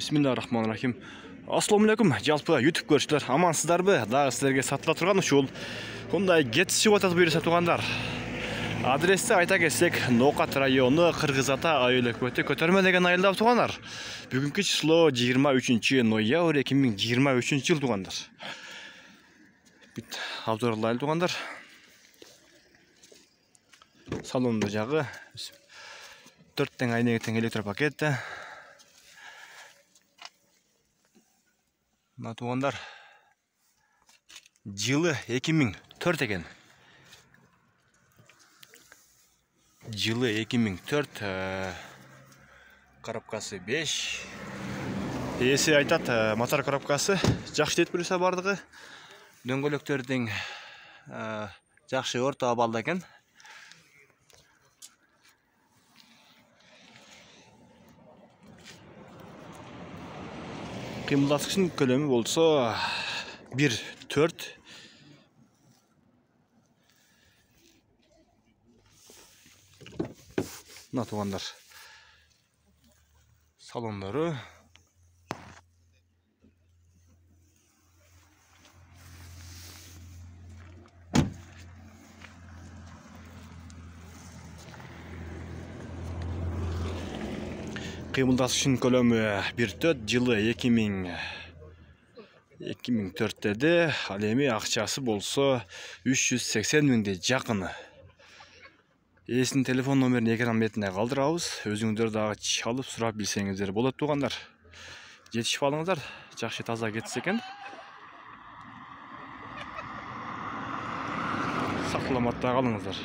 Бисмиллахиррахманиррахим. Ассаламу алейкум, жалпы YouTube көрүүчүлөр, амансыздарбы? Дагы силерге сатыла турган ушул мындай кетиş атат буюрса тугандар. Адрести айта кетсек, Ноокат району Кыргыз Ата айыл өкмөтү көтөрмө деген айылда тугандар. Бүгүнкү число 23 ноябрь 2023 жыл тугандар. Бүт абзорлайлы тугандар. Салондо жагы 4 тең айнеге тең электропакетте. Мына тугандар жылы 2004 экен. Жылы 2004, коробкасы 5. Эси айтат, мотор коробкасы жакшы жетип турса бардыгы. Дөңгөлөктөрдүн жакшы орто абалда экен. Кыймылдаткычтын көлөмү болсо 1.4. Мына тугандар салондору кыймылдаткычтын көлөмү 1.4, жылы 2004-де, ал эми акчасы болсо 380 миңге жакыны. Эсинин телефон номерин экран бетине калтырабыз. Өзүңүздөр дагы чалып сурап билсеңиздер болот тугандар. Жетишип алыңыздар. Жакшы таза кетсе экен. Сак саламатта калыңыздар.